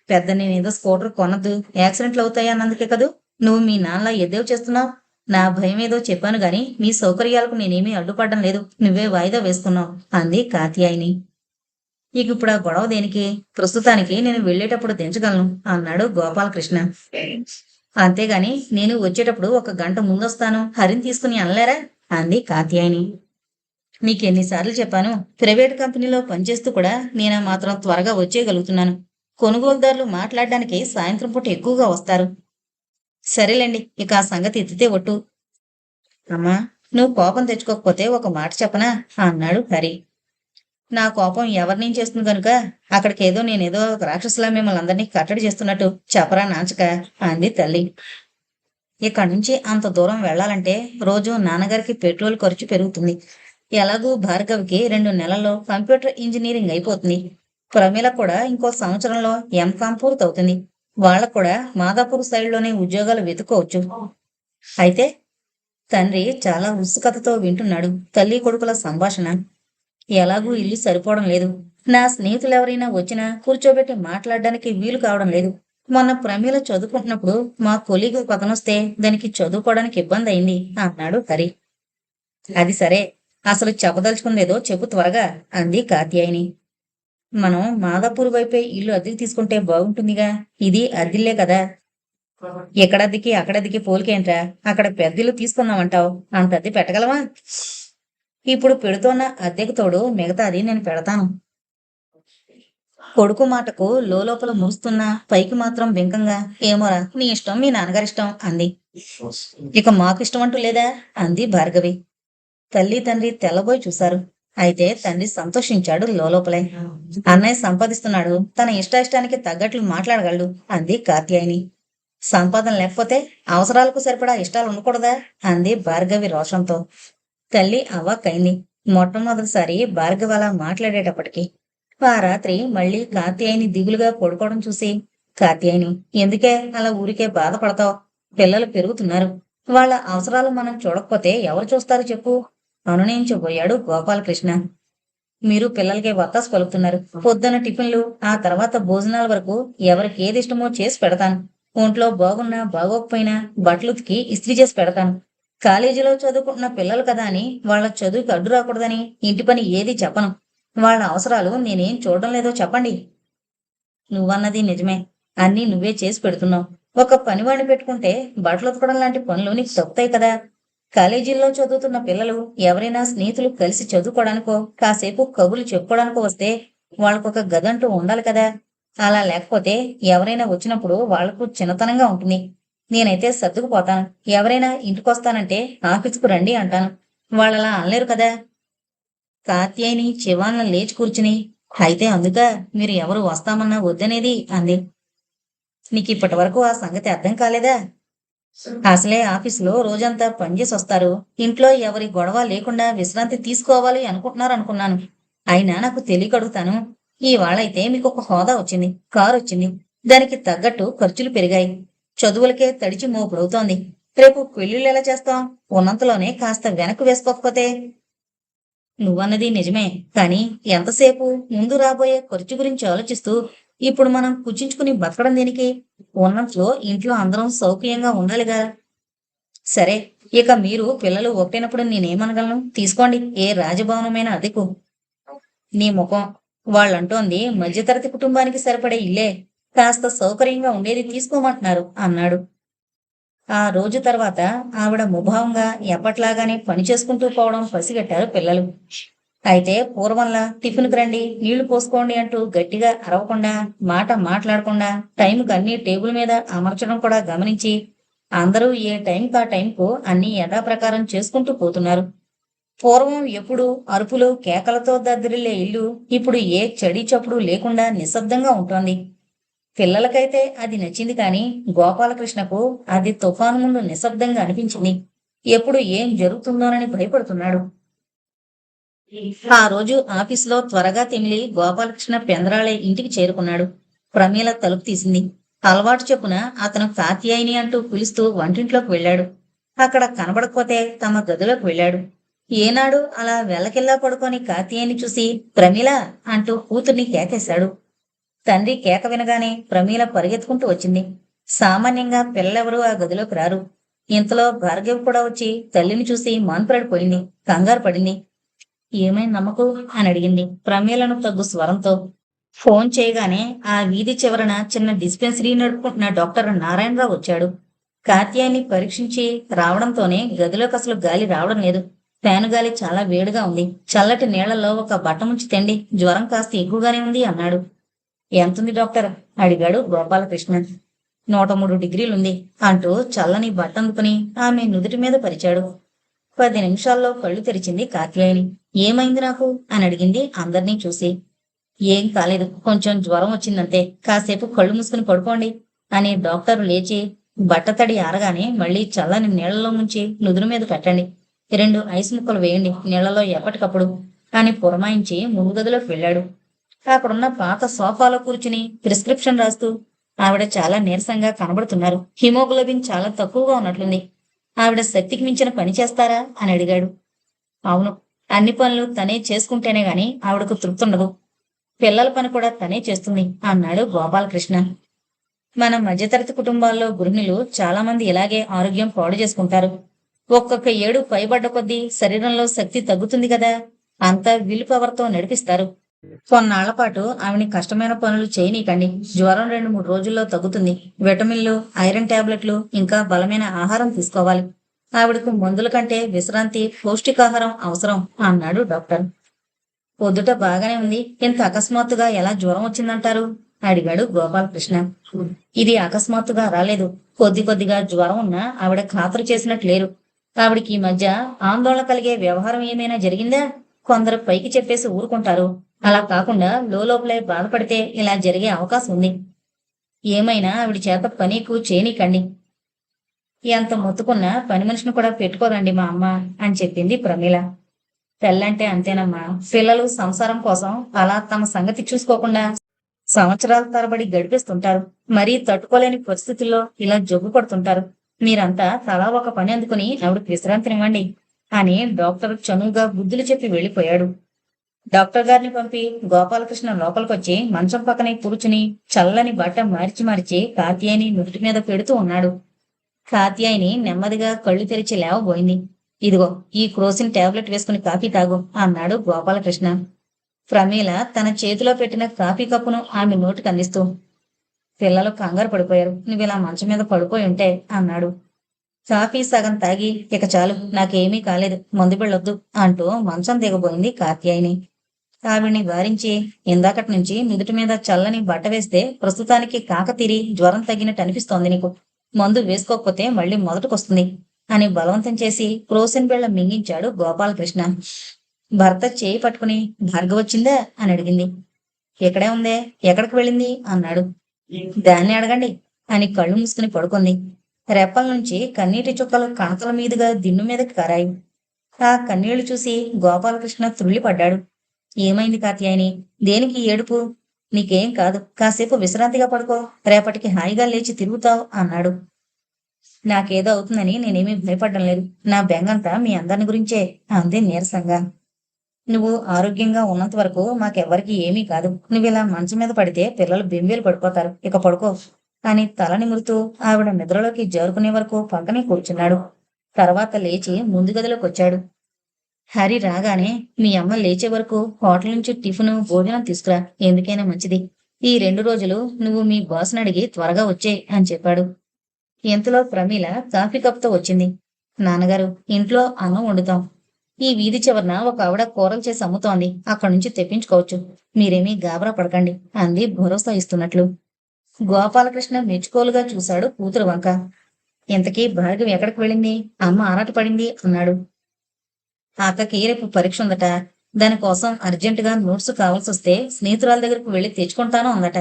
పెద్ద నేనేదో స్కూటర్ కొనద్దు, యాక్సిడెంట్లు అవుతాయి అన్నందుకే కదూ నువ్వు మీ నాన్నలా ఎద్దేవు చేస్తున్నావు. నా భయం ఏదో చెప్పాను గాని నీ సౌకర్యాలకు నేనేమీ అడ్డుపడడం లేదు, నువ్వే వాయిదా వేస్తున్నావు అంది కాత్యాయని. ఇక ఇప్పుడు ఆ గొడవ దేనికి? ప్రస్తుతానికి నేను వెళ్ళేటప్పుడు దించగలను అన్నాడు గోపాలకృష్ణ. అంతేగాని నేను వచ్చేటప్పుడు 1 గంట ముందొస్తాను, హరిని తీసుకుని అనలేరా అంది కాత్యాయని. నీకెన్నిసార్లు చెప్పాను, ప్రైవేట్ కంపెనీలో పనిచేస్తూ కూడా నేను మాత్రం త్వరగా వచ్చేయగలుగుతున్నాను. కొనుగోలుదారులు మాట్లాడడానికి సాయంత్రం పూట ఎక్కువగా వస్తారు. సరేలేండి, ఇక ఆ సంగతి ఎత్తితే ఒట్టు. అమ్మా, నువ్వు కోపం తెచ్చుకోకపోతే ఒక మాట చెప్పనా అన్నాడు హరి. నా కోపం ఎవరినేం చేస్తుంది కనుక అక్కడికేదో నేనేదో ఒక రాక్షసులా మిమ్మల్ని అందరినీ కట్టడి చేస్తున్నట్టు చెప్పరా నాంచక అంది తల్లి. ఇక్కడి నుంచి అంత దూరం వెళ్లాలంటే రోజు నాన్నగారికి పెట్రోల్ ఖర్చు పెరుగుతుంది. ఎలాగూ భార్గవికి 2 నెలల్లో కంప్యూటర్ ఇంజనీరింగ్ అయిపోతుంది. ప్రమీల కూడా ఇంకో సంవత్సరంలో ఎంకాం పూర్తవుతుంది. వాళ్ళకు కూడా మాదాపూర్ సైడ్లోనే ఉద్యోగాలు వెతుక్కోవచ్చు. అయితే తండ్రి చాలా ఉత్సుకతతో వింటున్నాడు తల్లి కొడుకుల సంభాషణ. ఎలాగూ ఇల్లు సరిపోవడం లేదు. నా స్నేహితులెవరైనా వచ్చినా కూర్చోబెట్టి మాట్లాడడానికి వీలు కావడం లేదు. మొన్న ప్రమీల చదువుకుంటున్నప్పుడు మా కొలీగు పక్కనొస్తే దానికి చదువుకోవడానికి ఇబ్బంది అయింది అన్నాడు హరి. అది సరే, అసలు చెప్పదలుచుకుందేదో చెప్పు త్వరగా అంది కాత్యాయని. మనం మాదాపూర్ వైపే ఇల్లు అద్దెకి తీసుకుంటే బాగుంటుందిగా, ఇది అద్దిల్లే కదా. ఎక్కడద్దెకి అక్కడద్దెకి పోలికేంట్రా, అక్కడ పెద్దిల్లు తీసుకుందామంటావు, అంత అద్దె పెట్టగలవా? ఇప్పుడు పెడుతోన్న అద్దెకు తోడు మిగతాది నేను పెడతాను. కొడుకు మాటకు లోపల మురుస్తున్నా పైకి మాత్రం బింకంగా, ఏమోరా నీ ఇష్టం, మీ నాన్నగారిష్టం అంది. ఇక మాకు ఇష్టం అంటూ లేదా అంది భార్గవి. తల్లి తండ్రి తెల్లబోయి చూశారు. అయితే తండ్రి సంతోషించాడు లోపలే. అన్నయ్య సంపాదిస్తున్నాడు, తన ఇష్టానికి తగ్గట్లు మాట్లాడగలడు అంది కాత్యాయని. సంపాదన లేకపోతే అవసరాలకు సరిపడా ఇష్టాలు ఉండకూడదా అంది భార్గవి రోషంతో. తల్లి అవాక్కైంది. మొట్టమొదటిసారి భార్గవి అలా మాట్లాడేటప్పటికి. ఆ రాత్రి మళ్ళీ కాత్యాయని దిగులుగా పడుకోవడం చూసి, కాత్యాయని, ఎందుకే అలా ఊరికే బాధపడతావు? పిల్లలు పెరుగుతున్నారు, వాళ్ళ అవసరాలు మనం చూడకపోతే ఎవరు చూస్తారు చెప్పు అనునయించబోయాడు గోపాలకృష్ణ. మీరు పిల్లలకి వత్తాసు పలుకుతున్నారు. పొద్దున్న టిఫిన్లు, ఆ తర్వాత భోజనాల వరకు ఎవరికి ఏది ఇష్టమో చేసి పెడతాను. ఒంట్లో బాగున్నా బాగోకపోయినా బట్టలు ఉతికి ఇస్త్రీ చేసి పెడతాను. కాలేజీలో చదువుకుంటున్న పిల్లలు కదా అని వాళ్ళ చదువుకి అడ్డు రాకూడదని ఇంటి పని ఏది చెప్పను. వాళ్ళ అవసరాలు నేనేం చూడడం లేదో చెప్పండి. నువ్వన్నది నిజమే. అన్నీ నువ్వే చేసి పెడుతున్నావు. ఒక పనివాడిని పెట్టుకుంటే బట్టలు ఉతకడం లాంటి పనులు నీకు తప్పుతాయి కదా. కాలేజీల్లో చదువుతున్న పిల్లలు ఎవరైనా స్నేహితులు కలిసి చదువుకోవడానికో కాసేపు కబుర్లు చెప్పుకోవడానికో వస్తే వాళ్ళకొక గదంటూ ఉండాలి కదా. అలా లేకపోతే ఎవరైనా వచ్చినప్పుడు వాళ్లకు చిన్నతనంగా ఉంటుంది. నేనైతే సర్దుకుపోతాను. ఎవరైనా ఇంటికొస్తానంటే ఆఫీసుకు రండి అంటాను. వాళ్ళలా అనలేరు కదా. కాత్యాయని చివాన్ల లేచి కూర్చుని, అయితే అందుక మీరు ఎవరు వస్తామన్నా వద్దనేది అంది. నీకిప్పటి వరకు ఆ సంగతి అర్థం కాలేదా? అసలే ఆఫీసులో రోజంతా పనిచేసి వస్తారు. ఇంట్లో ఎవరి గొడవ లేకుండా విశ్రాంతి తీసుకోవాలి అనుకుంటున్నాను. అయినా నాకు తెలియక అడుగుతాను. ఇవాళైతే మీకు ఒక హోదా వచ్చింది, కారు వచ్చింది. దానికి తగ్గట్టు ఖర్చులు పెరిగాయి. చదువులకే తడిచి మోపుడవుతోంది. రేపు పెళ్లిళ్ళు ఎలా చేస్తాం? ఉన్నంతలోనే కాస్త వెనక్కు వేసుకోకపోతే. నువ్వన్నది నిజమే. కానీ ఎంతసేపు ముందు రాబోయే ఖర్చు గురించి ఆలోచిస్తూ ఇప్పుడు మనం కుచించుకుని బతకడం దేనికి? ఉన్నంతలో ఇంట్లో అందరం సౌకర్యంగా ఉండాలిగా. సరే, ఇక మీరు పిల్లలు ఒకటైనప్పుడు నేనేమనగలను? తీసుకోండి, ఏ రాజభవనమైన అద్దెకు. నీ ముఖం. వాళ్ళంటోంది మధ్యతరగతి కుటుంబానికి సరిపడే ఇల్లే. కాస్త సౌకర్యంగా ఉండేది తీసుకోమంటున్నారు అన్నాడు. ఆ రోజు తర్వాత ఆవిడ ముభావంగా ఎప్పట్లాగానే పని చేసుకుంటూ పోవడం పసిగట్టారు పిల్లలు. అయితే పూర్వంలా టిఫిన్కి రండి, నీళ్లు పోసుకోండి అంటూ గట్టిగా అరవకుండా, మాట మాట్లాడకుండా టైంకి అన్ని టేబుల్ మీద అమర్చడం కూడా గమనించి అందరూ ఏ టైంకి ఆ టైంకు అన్ని యథాప్రకారం చేసుకుంటూ పోతున్నారు. పూర్వం ఎప్పుడు అరుపులు కేకలతో దద్దరిల్లే ఇల్లు ఇప్పుడు ఏ చడి చప్పుడు లేకుండా నిశ్శబ్దంగా ఉంటోంది. పిల్లలకైతే అది నచ్చింది, కానీ గోపాలకృష్ణకు అది తుఫాను ముందు నిశ్శబ్దంగా అనిపించింది. ఎప్పుడు ఏం జరుగుతుందోనని భయపడుతున్నాడు. ఆ రోజు ఆఫీసులో త్వరగా తెమిలి గోపాలకృష్ణ పెందరాళే ఇంటికి చేరుకున్నాడు. ప్రమీల తలుపు తీసింది. అలవాటు చొప్పున అతను కాత్యాయిని అంటూ పిలుస్తూ వంటింట్లోకి వెళ్ళాడు. అక్కడ కనబడకపోతే తమ గదిలోకి వెళ్ళాడు. ఏనాడు అలా వెల్లకిల్లా పడుకొని కాత్యాయిని చూసి ప్రమీల అంటూ కూతుర్ని కేకేశాడు. తండ్రి కేక వినగానే ప్రమీల పరిగెత్తుకుంటూ వచ్చింది. సామాన్యంగా పిల్లలెవరూ ఆ గదిలోకి రారు. ఇంతలో భార్గవి కూడా వచ్చి తల్లిని చూసి మాన్పడిపోయింది, కంగారు పడింది. ఏమైంది నమ్మకు అని అడిగింది ప్రమీలను తగ్గు స్వరంతో. ఫోన్ చేయగానే ఆ వీధి చివరన చిన్న డిస్పెన్సరీ నడుపుకుంటున్న డాక్టర్ నారాయణరావు వచ్చాడు. కాత్యాన్ని పరీక్షించి రావడంతోనే గదిలోకి అసలు గాలి రావడం లేదు. ఫ్యాను గాలి చాలా వేడిగా ఉంది. చల్లటి నీళ్లలో ఒక బట్ట ముంచి తెండి, జ్వరం కాస్త ఎక్కువగానే ఉంది అన్నాడు. ఎంతుంది డాక్టర్ అడిగాడు గోపాలకృష్ణ. 103 డిగ్రీలుంది అంటూ చల్లని బట్టందుకుని ఆమె నుదుటి మీద పరిచాడు. 10 నిమిషాల్లో కళ్ళు తెరిచింది కాత్యాయని. ఏమైంది నాకు అని అడిగింది అందర్నీ చూసి. ఏం కాలేదు, కొంచెం జ్వరం వచ్చిందంతే, కాసేపు కళ్ళు మూసుకుని పడుకోండి అని డాక్టర్ లేచి బట్టతడి ఆరగానే మళ్ళీ చల్లని నీళ్లలో ముంచి నుదురు మీద పెట్టండి, 2 ఐస్ ముక్కలు వేయండి నీళ్లలో ఎప్పటికప్పుడు అని పురమాయించి ముందు గదిలోకి వెళ్ళాడు. అక్కడున్న పాత సోఫాలో కూర్చుని ప్రిస్క్రిప్షన్ రాస్తూ ఆవిడ చాలా నీరసంగా కనబడుతున్నారు. హిమోగ్లోబిన్ చాలా తక్కువగా ఉన్నట్లుంది. ఆవిడ శక్తికి మించిన పని చేస్తారా అని అడిగాడు. అవును, అన్ని పనులు తనే చేసుకుంటేనే గాని ఆవిడకు తృప్తుండదు. పిల్లల పని కూడా తనే చేస్తుంది అన్నాడు గోపాలకృష్ణ. మన మధ్యతరగతి కుటుంబాల్లో గృహిణులు చాలా మంది ఇలాగే ఆరోగ్యం పాడు చేసుకుంటారు. ఒక్కొక్క ఏడు పైబడ్డ కొద్దీ శరీరంలో శక్తి తగ్గుతుంది కదా, అంతా విల్ పవర్తో నడిపిస్తారు. కొన్నాళ్ల పాటు ఆవిని కష్టమైన పనులు చేయనీకండి. జ్వరం 2-3 రోజుల్లో తగ్గుతుంది. విటమిన్లు, ఐరన్ టాబ్లెట్లు, ఇంకా బలమైన ఆహారం తీసుకోవాలి. ఆవిడకు మందుల కంటే విశ్రాంతి, పౌష్టికాహారం అవసరం అన్నాడు డాక్టర్. పొద్దుట బాగానే ఉంది, ఇంత అకస్మాత్తుగా ఎలా జ్వరం వచ్చిందంటారు అడిగాడు గోపాలకృష్ణ. ఇది అకస్మాత్తుగా రాలేదు. కొద్ది కొద్దిగా జ్వరం ఉన్నా ఆవిడ ఖాతరు చేసినట్లేరు. ఆవిడికి ఈ మధ్య ఆందోళన కలిగే వ్యవహారం ఏమైనా జరిగిందా? కొందరు పైకి చెప్పేసి ఊరుకుంటారు. అలా కాకుండా లోపలే బాధపడితే ఇలా జరిగే అవకాశం ఉంది. ఏమైనా ఆవిడ చేత పనీకు చేయనీకండి. ఎంత మొత్తుకున్నా పని మనిషిని కూడా పెట్టుకోదండి మా అమ్మ అని చెప్పింది ప్రమీల. పెళ్ళంటే అంతేనమ్మా. పిల్లలు సంసారం కోసం అలా తమ సంగతి చూసుకోకుండా సంవత్సరాల తరబడి గడిపిస్తుంటారు. మరీ తట్టుకోలేని పరిస్థితుల్లో ఇలా జబ్బు పడుతుంటారు. మీరంతా తలా ఒక పని అందుకుని ఆవిడకి విశ్రాంతినివ్వండి. అని డాక్టర్ చనువుగా బుద్ధులు చెప్పి వెళ్ళిపోయాడు. డాక్టర్ గారిని పంపి గోపాలకృష్ణ లోపలికొచ్చి మంచం పక్కనే కూర్చుని చల్లని బట్ట మార్చి మార్చి కాత్యాయని నుదుటి మీద పెడుతూ ఉన్నాడు. కాత్యాయని నెమ్మదిగా కళ్ళు తెరిచి లేవబోయింది. ఇదిగో ఈ క్రోసిన్ టాబ్లెట్ వేసుకుని కాఫీ తాగు అన్నాడు గోపాలకృష్ణ. ప్రమీల తన చేతిలో పెట్టిన కాఫీ కప్పును ఆమె నోటికి అందిస్తూ, పిల్లలు కంగారు పడిపోయారు, నువ్విలా మంచం మీద పడిపోయి ఉంటే అన్నాడు. కాఫీ సగం తాగి ఇక చాలు, నాకేమీ కాలేదు, మందు వెళ్ళొద్దు అంటూ మంచం దిగబోయింది కాత్యాయని. ఆవిడ్ని వారించి, ఇందాకటి నుంచి నుదుటి మీద చల్లని బట్ట వేస్తే ప్రస్తుతానికి కాకతీరి జ్వరం తగ్గినట్టు అనిపిస్తోంది నీకు, మందు వేసుకోకపోతే మళ్ళీ మొదటికొస్తుంది అని బలవంతం చేసి క్రోసిన్ బిళ్ళ మింగించాడు గోపాలకృష్ణ. భర్త చేయి పట్టుకుని భార్గవొచ్చిందా అని అడిగింది. ఎక్కడే ఉందే, ఎక్కడికి వెళ్ళింది అన్నాడు. దాన్ని అడగండి అని కళ్ళు మూసుకుని పడుకుంది. రెప్పల నుంచి కన్నీటి చుక్కలు కణతల మీదుగా దిన్ను మీదకి కారాయి. ఆ కన్నీళ్లు చూసి గోపాలకృష్ణ త్రుళ్ళిపడ్డాడు. ఏమైంది కాత్యాయని, దేనికి ఏడుపు? నీకేం కాదు, కాసేపు విశ్రాంతిగా పడుకో, రేపటికి హాయిగా లేచి తిరుగుతావు అన్నాడు. నాకేదో అవుతుందని నేనేమీ భయపడ్డం లేదు, నా బెంగంతా మీ అందరిని గురించే అంది నీరసంగా. నువ్వు ఆరోగ్యంగా ఉన్నంత వరకు మాకెవ్వరికి ఏమీ కాదు, నువ్విలా మంచం మీద పడితే పిల్లలు బెంబేలు పడిపోతారు, ఇక పడుకో అని తల నిమురుతూ ఆవిడ నిద్రలోకి జారుకునే వరకు పక్కనే కూర్చున్నాడు. తర్వాత లేచి ముందు గదిలోకి వచ్చాడు. హరి రాగానే, మీ అమ్మ లేచే వరకు హోటల్ నుంచి టిఫిను భోజనం తీసుకురా, ఎందుకైనా మంచిది. ఈ 2 రోజులు నువ్వు మీ బాస్ని అడిగి త్వరగా వచ్చేయ్ అని చెప్పాడు. ఇంతలో ప్రమీల కాఫీ కప్తో వచ్చింది. నాన్నగారు, ఇంట్లో అన్నం వండుతాం, ఈ వీధి చివరన ఒక ఆవిడ కూరలు చేసి అమ్ముతోంది, అక్కడి నుంచి తెప్పించుకోవచ్చు, మీరేమీ గాబరా పడకండి అంది భరోసా ఇస్తున్నట్లు. గోపాలకృష్ణ మెచ్చుకోలుగా చూశాడు కూతురు వంక. ఇంతకీ భార్గవి ఎక్కడికి వెళ్ళింది, అమ్మ ఆరాటపడింది అన్నాడు. అక్కకి రేపు పరీక్ష ఉందట, దానికోసం అర్జెంటుగా నోట్సు కావాల్సి వస్తే స్నేహితురాల దగ్గరకు వెళ్ళి తెచ్చుకుంటాను అందట.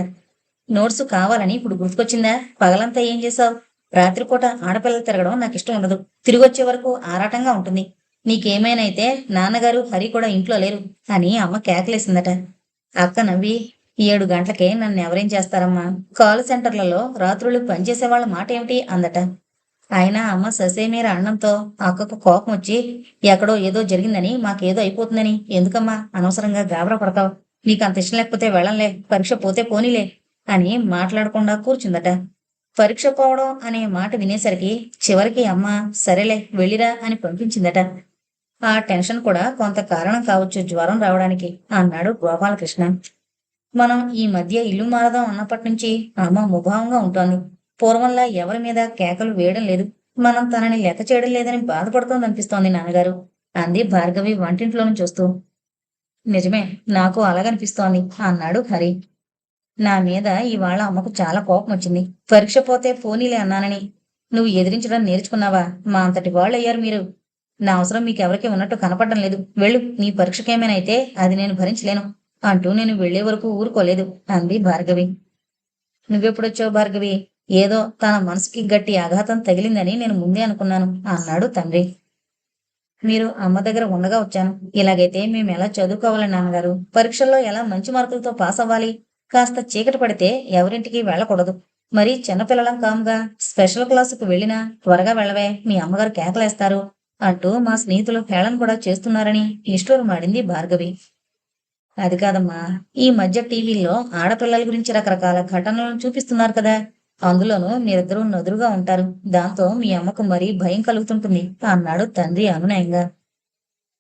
నోట్సు కావాలని ఇప్పుడు గుర్తుకొచ్చిందా, పగలంతా ఏం చేశావు? రాత్రిపూట ఆడపిల్లలు తిరగడం నాకు ఇష్టం ఉండదు, తిరిగొచ్చే వరకు ఆరాటంగా ఉంటుంది. నీకేమైనైతే నాన్నగారు హరి కూడా ఇంట్లో లేరు అని అమ్మ కేకలేసిందట. అక్క నవ్వి, 7 గంటలకే నన్ను ఎవరేం చేస్తారమ్మా, కాల్ సెంటర్లలో రాత్రులు పనిచేసే వాళ్ళ మాట ఏమిటి అందట. అయినా అమ్మ ససేమీర అన్నంతో అక్కకు కోపం వచ్చి, ఎక్కడో ఏదో జరిగిందని మాకేదో అయిపోతుందని ఎందుకమ్మా అనవసరంగా గాబరా పడతావు, నీకంత ఇష్టం లేకపోతే వెళ్ళంలే, పరీక్ష పోతే పోనీలే అని మాట్లాడకుండా కూర్చుందట. పరీక్ష పోవడం అనే మాట వినేసరికి చివరికి అమ్మ సరేలే వెళ్ళిరా అని పంపించిందట. ఆ టెన్షన్ కూడా కొంత కారణం కావచ్చు జ్వరం రావడానికి అన్నాడు గోపాలకృష్ణ. మనం ఈ మధ్య ఇల్లు మారదాం అన్నప్పటి నుంచి అమ్మ ముభావంగా ఉంటోంది, పూర్వంలా ఎవరి మీద కేకలు వేయడం లేదు, మనం తనని లెక్క చేయడం లేదని బాధపడుతోందనిపిస్తోంది నాన్నగారు అంది భార్గవి వంటింట్లోని చూస్తూ. నిజమే, నాకు అలాగనిపిస్తోంది అన్నాడు హరి. నా మీద ఇవాళ అమ్మకు చాలా కోపం వచ్చింది, పరీక్ష పోతే పోనీలే అన్నానని. నువ్వు ఎదిరించడం నేర్చుకున్నావా, మా అంతటి వాళ్ళు అయ్యారు మీరు. నా అవసరం మీకెవరికి ఉన్నట్టు కనపడడం లేదు, వెళ్ళు, నీ పరీక్షకేమైనైతే అది నేను భరించలేను అంటూ నేను వెళ్లే వరకు ఊరుకోలేదు అంది భార్గవి. నువ్వెప్పుడొచ్చావు భార్గవి, ఏదో తన మనసుకి గట్టి ఆఘాతం తగిలిందని నేను ముందే అనుకున్నాను అన్నాడు తండ్రి. మీరు అమ్మ దగ్గర ఉండగా వచ్చాను, ఇలాగైతే మేము ఎలా చదువుకోవాలి నాన్నగారు, పరీక్షల్లో ఎలా మంచి మార్కులతో పాస్ అవ్వాలి, కాస్త చీకటి పడితే ఎవరింటికి వెళ్ళకూడదు, మరి చిన్నపిల్లలం కాముగా, స్పెషల్ క్లాసుకు వెళ్ళినా త్వరగా వెళ్ళవే, మీ అమ్మగారు కేకలేస్తారు అంటూ మా స్నేహితులు హేళన కూడా చేస్తున్నారని నిష్ఠూరమాడింది భార్గవి. అది కాదమ్మా, ఈ మధ్య టీవీల్లో ఆడపిల్లల గురించి రకరకాల ఘటనలను చూపిస్తున్నారు కదా, అందులోనూ మీరిద్దరూ నదురుగా ఉంటారు, దాంతో మీ అమ్మకు మరీ భయం కలుగుతుంటుంది అన్నాడు తండ్రి అనునయంగా.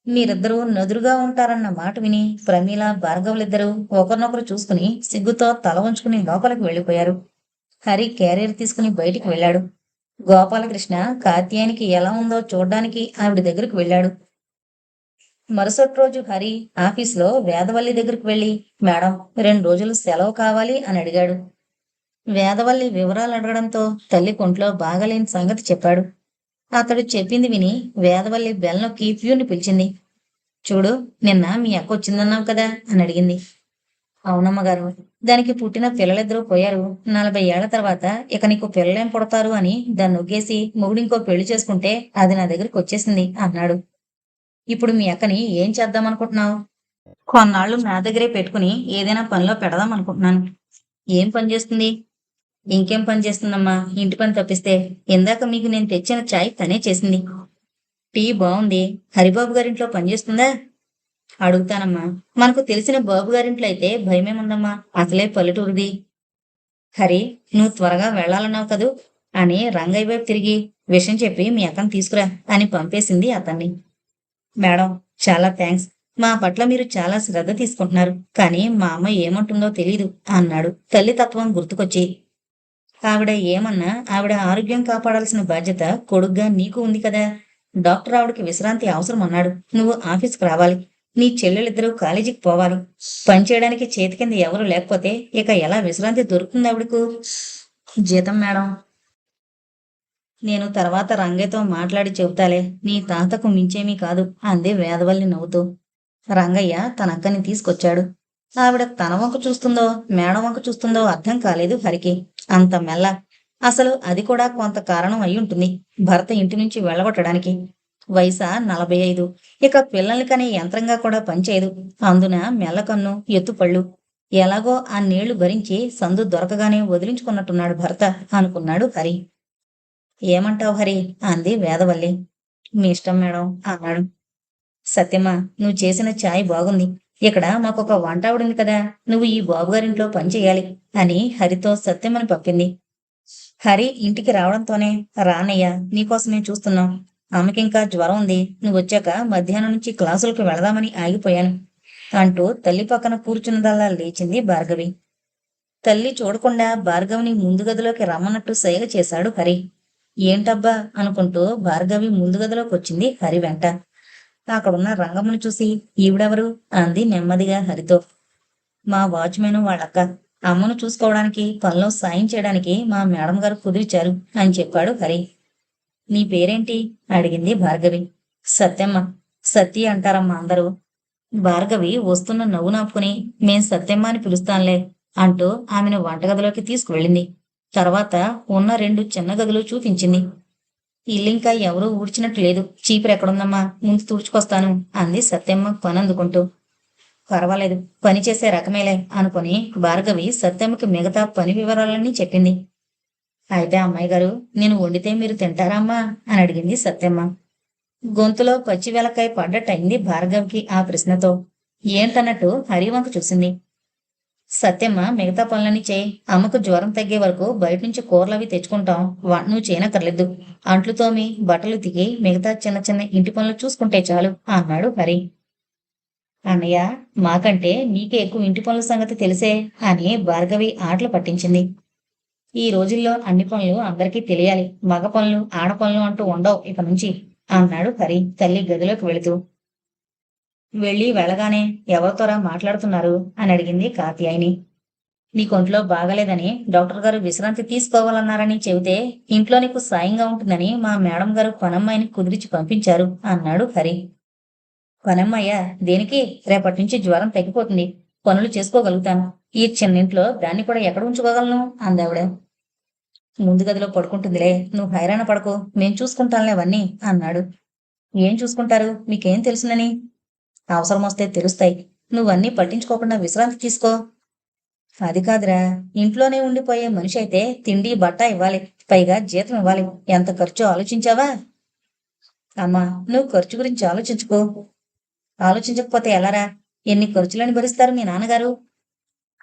మీరిద్దరూ నదురుగా ఉంటారన్న మాట విని ప్రమీల భార్గవులిద్దరూ ఒకరినొకరు చూసుకుని సిగ్గుతో తల ఉంచుకుని లోపలికి వెళ్ళిపోయారు. హరి క్యారియర్ తీసుకుని బయటికి వెళ్ళాడు. గోపాలకృష్ణ కాత్యాయనికి ఎలా ఉందో చూడ్డానికి ఆవిడ దగ్గరకు వెళ్ళాడు. మరుసటి రోజు హరి ఆఫీసులో వేదవల్లి దగ్గరకు వెళ్ళి, మేడం 2 రోజులు సెలవు కావాలి అని అడిగాడు. వేదవల్లి వివరాలు అడగడంతో తల్లి కొంట్లో బాగలేని సంగతి చెప్పాడు. అతడు చెప్పింది విని వేదవల్లి బెల్ నొక్కి ప్యూని పిలిచింది. చూడు, నిన్న మీ అక్క వచ్చిందన్నావు కదా అని అడిగింది. అవునమ్మగారు, దానికి పుట్టిన పిల్లలిద్దరూ పోయారు, 40 ఏళ్ల తర్వాత ఇక నీకు పిల్లలేం పుడతారు అని దాన్ని నొగ్గేసి మొగుడింకో పెళ్లి చేసుకుంటే అది నా దగ్గరికి వచ్చేసింది అన్నాడు. ఇప్పుడు మీ అక్కని ఏం చేద్దామనుకుంటున్నావు? కొన్నాళ్ళు నా దగ్గరే పెట్టుకుని ఏదైనా పనిలో పెడదాం అనుకుంటున్నాను. ఏం పని చేస్తుంది? ఇంకేం పని చేస్తుందమ్మా, ఇంటి పని తప్పిస్తే. ఇందాక మీకు నేను తెచ్చిన చాయ్ తనే చేసింది. టీ బావుంది. హరిబాబు గారింట్లో పనిచేస్తుందా? అడుగుతానమ్మా. మనకు తెలిసిన బాబు గారింట్లో అయితే భయమేముందమ్మా? అసలే పల్లెటూరిది. హరి, నువ్వు త్వరగా వెళ్ళాలన్నావు కదూ అని రంగయ్య వైపు తిరిగి విషయం చెప్పి మీ అక్కని తీసుకురా అని పంపేసింది అతన్ని. మేడం, చాలా థ్యాంక్స్. మా పట్ల మీరు చాలా శ్రద్ధ తీసుకుంటున్నారు. కానీ మా అమ్మ ఏమంటుందో తెలీదు అన్నాడు తల్లి తత్వం గుర్తుకొచ్చి. ఆవిడ ఏమన్నా ఆవిడ ఆరోగ్యం కాపాడాల్సిన బాధ్యత కొడుగ్గా నీకు ఉంది కదా. డాక్టర్ ఆవిడకి విశ్రాంతి అవసరం అన్నాడు. నువ్వు ఆఫీస్కి రావాలి. నీ చెల్లెలిద్దరూ కాలేజీకి పోవాలి. పని చేయడానికి చేతి కింద ఎవరు లేకపోతే ఇక ఎలా విశ్రాంతి దొరుకుతుంది ఆవిడకు? జీతం మేడం, నేను తర్వాత రంగయ్యతో మాట్లాడి చెబుతాలే. నీ తాతకు మించేమీ కాదు అంది వేదవల్లి నవ్వుతూ. రంగయ్య తన అక్కని తీసుకొచ్చాడు. ఆవిడ తన వంక చూస్తుందో మేడం వంక చూస్తుందో అర్థం కాలేదు హరికి. అంత మెల్ల. అసలు అది కూడా కొంత కారణం అయి ఉంటుంది భర్త ఇంటి నుంచి వెళ్ళగొట్టడానికి. వయసా 45. ఇక పిల్లల్ని కనే యంత్రంగా కూడా పనిచేయదు. అందున మెల్లకన్ను, ఎత్తుపళ్ళు. ఎలాగో ఆ నీళ్లు భరించి సందు దొరకగానే వదిలించుకున్నట్టున్నాడు భర్త అనుకున్నాడు హరి. ఏమంటావు హరి అంది వేదవల్లి. మీ ఇష్టం మేడం అన్నాడు. సత్యమ్మ, నువ్వు చేసిన ఛాయ్ బాగుంది. ఇక్కడ మాకొక వంటావిడుంది కదా. నువ్వు ఈ బాబుగారింట్లో పని చెయ్యాలి అని హరితో సత్యమ్మని పంపింది. హరి ఇంటికి రావడంతోనే రానయ్య, నీకోసమే చూస్తున్నాం. అమ్మకింకా జ్వరం ఉంది. నువ్వొచ్చాక మధ్యాహ్నం నుంచి క్లాసులకు వెళదామని ఆగిపోయాను అంటూ తల్లి పక్కన కూర్చున్నదల్లా లేచింది భార్గవి. తల్లి చూడకుండా భార్గవిని ముందు గదిలోకి రమ్మన్నట్టు సైగ చేశాడు హరి. ఏంటబ్బా అనుకుంటూ భార్గవి ముందు గదిలోకి వచ్చింది హరి వెంట. అక్కడున్న రంగమ్మను చూసి ఈవిడెవరు అంది నెమ్మదిగా హరితో. మా వాచ్మెన్ వాళ్ళక్క. అమ్మను చూసుకోవడానికి పనిలో సాయం చేయడానికి మా మేడం గారు కుదిరిచారు అని చెప్పాడు హరి. నీ పేరేంటి అడిగింది భార్గవి. సత్యమ్మ. సత్య అంటారమ్మా అందరూ. భార్గవి వస్తున్న నవ్వు నాపుకుని మేం సత్యమ్మ అని పిలుస్తాంలే అంటూ ఆమెను వంటగదిలోకి తీసుకువెళ్ళింది. తర్వాత ఉన్న 2 చిన్న గదులు చూపించింది. ఇల్లింకా ఎవరూ ఊడ్చినట్టు లేదు. చీపురెక్కడుందమ్మా, ముందు తుడుచుకొస్తాను అంది సత్యమ్మ పనందుకుంటూ. పర్వాలేదు, పని చేసే రకమేలే అనుకుని భార్గవి సత్యమ్మకి మిగతా పని వివరాలన్నీ చెప్పింది. అయితే అమ్మాయి గారు, నేను వండితే మీరు తింటారా అమ్మా అని అడిగింది సత్యమ్మ. గొంతులో పచ్చి వెలకాయ పడ్డట్టయింది భార్గవికి ఆ ప్రశ్నతో. ఏంటన్నట్టు హరివంక చూసింది. సత్యమ్మ, మిగతా పనులన్నీ చేయి. అమ్మకు జ్వరం తగ్గే వరకు బయట నుంచి కూరలవి తెచ్చుకుంటాం. నువ్వు చేయనక్కర్లేదు. అంట్లు తోమి బట్టలు తిగి మిగతా చిన్న చిన్న ఇంటి పనులు చూసుకుంటే చాలు అన్నాడు హరి. అన్నయ్య, మాకంటే నీకే ఎక్కువ ఇంటి పనుల సంగతి తెలిసే అని భార్గవి ఆటలు పట్టించింది. ఈ రోజుల్లో అన్ని పనులు అందరికీ తెలియాలి. మగ పనులు ఆడ పనులు అంటూ ఉండవు ఇక నుంచి అన్నాడు హరి తల్లి గదిలోకి వెళుతూ. వెళ్ళగానే ఎవరితోరా మాట్లాడుతున్నారు అని అడిగింది కాత్యాయిని. నీకొంట్లో బాగాలేదని డాక్టర్ గారు విశ్రాంతి తీసుకోవాలన్నారని చెబితే ఇంట్లో నీకు సాయంగా ఉంటుందని మా మేడం గారు పనమ్మాయిని కుదిరించి పంపించారు అన్నాడు హరి. పనమ్మయ్య దేనికి? రేపటి నుంచి జ్వరం తగ్గిపోతుంది. పనులు చేసుకోగలుగుతాను. ఈ చిన్నింట్లో దాన్ని కూడా ఎక్కడ ఉంచుకోగలను అందావిడ. ముందు గదిలో పడుకుంటుందిలే, నువ్వు హైరాణ పడకు, మేం చూసుకుంటాంలే అవన్నీ అన్నాడు. ఏం చూసుకుంటారు? మీకేం తెలుసునని? అవసరం వస్తే తెలుస్తాయి. నువ్వన్నీ పట్టించుకోకుండా విశ్రాంతి తీసుకో. అది కాదురా, ఇంట్లోనే ఉండిపోయే మనిషి అయితే తిండి బట్ట ఇవ్వాలి, పైగా జీతం ఇవ్వాలి. ఎంత ఖర్చు ఆలోచించావా? అమ్మా, నువ్వు ఖర్చు గురించి ఆలోచించుకో. ఆలోచించకపోతే ఎలారా? ఎన్ని ఖర్చులని భరిస్తారు మీ నాన్నగారు?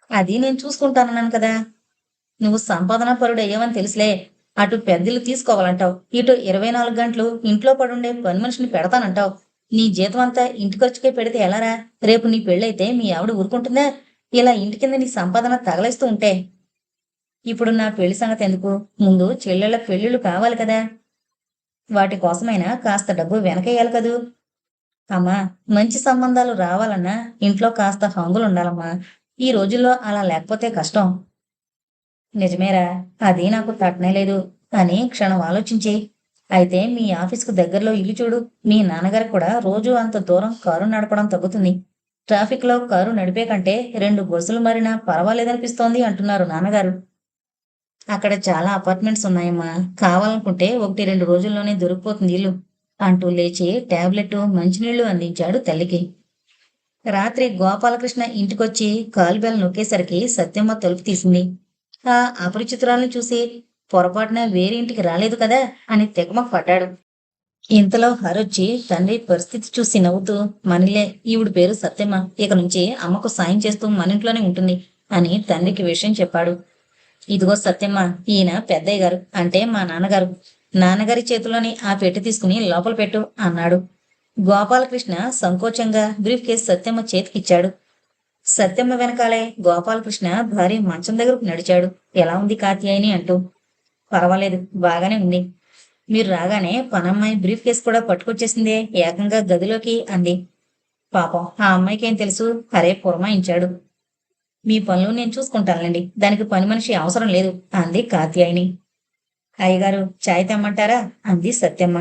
అది నేను చూసుకుంటానన్నాను కదా. నువ్వు సంపాదన పరుడు అయ్యావని తెలుసులే. అటు పెద్దలు తీసుకోవాలంటావు, ఇటు 24 గంటలు ఇంట్లో పడుండే పని మనిషిని పెడతానంటావు. నీ జీతం అంతా ఇంటి ఖర్చుకే పెడితే ఎలారా? రేపు నీ పెళ్ళైతే మీ ఆవిడ ఊరుకుంటుందా? ఇలా ఇంటి కింద నీ సంపాదన తగలేస్తూ ఉంటే. ఇప్పుడు నా పెళ్లి సంగతి ఎందుకు? ముందు చెల్లెళ్ళ పెళ్ళిళ్ళు కావాలి కదా. వాటి కోసమైనా కాస్త డబ్బు వెనకేయాలి కదూ. అమ్మా, మంచి సంబంధాలు రావాలన్నా ఇంట్లో కాస్త హంగులుండాలమ్మా. ఈ రోజుల్లో అలా లేకపోతే కష్టం. నిజమేరా, అది నాకు తట్టనేలేదు అని క్షణం ఆలోచించి, అయితే మీ ఆఫీస్కు దగ్గరలో ఇల్లు చూడు. మీ నాన్నగారికి కూడా రోజు అంత దూరం కారు నడపడం తగ్గుతుంది. ట్రాఫిక్ లో కారు నడిపే కంటే 2 బస్సులు మారినా పర్వాలేదనిపిస్తోంది అంటున్నారు నాన్నగారు. అక్కడ చాలా అపార్ట్మెంట్స్ ఉన్నాయమ్మా. కావాలనుకుంటే 1-2 రోజుల్లోనే దొరికిపోతుంది ఇల్లు అంటూ లేచి టాబ్లెట్ మంచినీళ్లు అందించాడు తల్లికి. రాత్రి గోపాలకృష్ణ ఇంటికొచ్చి కాల్ బెల్ నొక్కేసరికి సత్యమ్మ తలుపు తీసింది. ఆ అపరిచితురాల్ని చూసి పొరపాటున వేరే ఇంటికి రాలేదు కదా అని తెగమక పడ్డాడు. ఇంతలో హరొచ్చి తండ్రి పరిస్థితి చూసి నవ్వుతూ, మనీలే, ఈవిడ పేరు సత్యమ్మ, ఇక నుంచి అమ్మకు సాయం చేస్తూ మన ఇంట్లోనే ఉంటుంది అని తండ్రికి విషయం చెప్పాడు. ఇదిగో సత్యమ్మ, ఈయన పెద్దయ్య గారు, అంటే మా నాన్నగారు. నాన్నగారి చేతిలోని ఆ పెట్టి తీసుకుని లోపల పెట్టు అన్నాడు. గోపాలకృష్ణ సంకోచంగా బ్రీఫ్ కేస్ సత్యమ్మ చేతికిచ్చాడు. సత్యమ్మ వెనకాలే గోపాలకృష్ణ భార్య మంచం దగ్గరకు నడిచాడు. ఎలా ఉంది కాత్యాయని అంటూ. పర్వాలేదు, బాగానే ఉంది. మీరు రాగానే పనమ్మాయి బ్రీఫ్ కేస్ కూడా పట్టుకొచ్చేసిందే ఏకంగా గదిలోకి అంది. పాపం ఆ అమ్మాయికేం తెలుసు, హరే పురమాయించాడు. మీ పనులు నేను చూసుకుంటానులేండి, దానికి పని మనిషి అవసరం లేదు అంది కాత్యాయని. అయ్యగారు చాయ్ తెమ్మంటారా అంది సత్యమ్మ.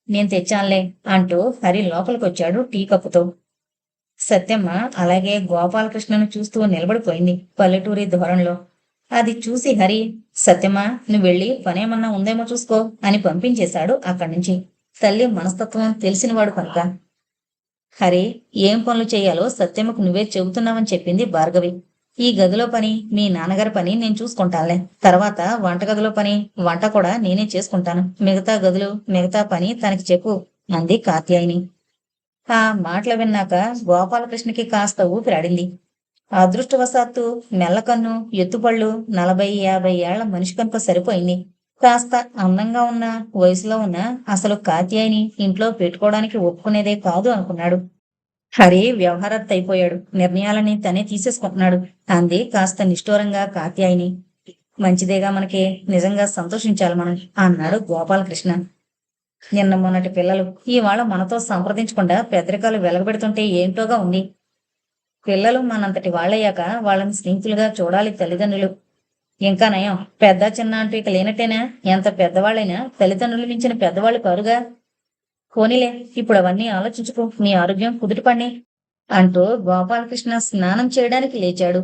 నేను తెచ్చానులే అంటూ హరి లోపలికొచ్చాడు టీ కప్పుతో. సత్యమ్మ అలాగే గోపాలకృష్ణను చూస్తూ నిలబడిపోయింది పల్లెటూరి ధోరణిలో. అది చూసి హరి, సత్యమ్మ, నువ్వు వెళ్ళి పనేమన్నా ఉందేమో చూసుకో అని పంపించేశాడు అక్కడి నుంచి. తల్లి మనస్తత్వం తెలిసినవాడు కనుక. హరి, ఏం పనులు చేయాలో సత్యమ్మకు నువ్వే చెబుతున్నావని చెప్పింది భార్గవి. ఈ గదిలో పని, మీ నాన్నగారి పని నేను చూసుకుంటానులే. తర్వాత వంటగదిలో పని, వంట కూడా నేనే చేసుకుంటాను. మిగతా గదులు, మిగతా పని తనకి చెప్పు అంది కాత్యాయిని. ఆ మాటలు విన్నాక గోపాలకృష్ణకి కాస్త ఊపిరాడింది. అదృష్టవశాత్తు మెల్లకన్ను, ఎత్తుపళ్ళు 40-50 ఏళ్ల మనిషి కనుక సరిపోయింది. కాస్త అందంగా ఉన్న, వయసులో ఉన్న అసలు కాత్యాయిని ఇంట్లో పెట్టుకోవడానికి ఒప్పుకునేదే కాదు అనుకున్నాడు. హరి వ్యవహారత్ అయిపోయాడు. నిర్ణయాలని తనే తీసేసుకుంటున్నాడు అంది కాస్త నిష్ఠూరంగా కాత్యాయిని. మంచిదేగా మనకి, నిజంగా సంతోషించాలి మనం అన్నాడు గోపాలకృష్ణ. నిన్న మొన్నటి పిల్లలు ఇవాళ మనతో సంప్రదించకుండా పెద్దరికాలు వెలగబెడుతుంటే ఏంటోగా ఉంది. పిల్లలు మనంతటి వాళ్ళయ్యాక వాళ్ళని స్నేహితులుగా చూడాలి తల్లిదండ్రులు. ఇంకా నయం, పెద్ద చిన్న అంటూ ఇక లేనట్టేనా? ఎంత పెద్దవాళ్ళైనా తల్లిదండ్రులు మించిన పెద్దవాళ్ళు కారుగా. పోనీలే, ఇప్పుడు అవన్నీ ఆలోచించుకో, నీ ఆరోగ్యం కుదుటపడి అంటూ గోపాలకృష్ణ స్నానం చేయడానికి లేచాడు.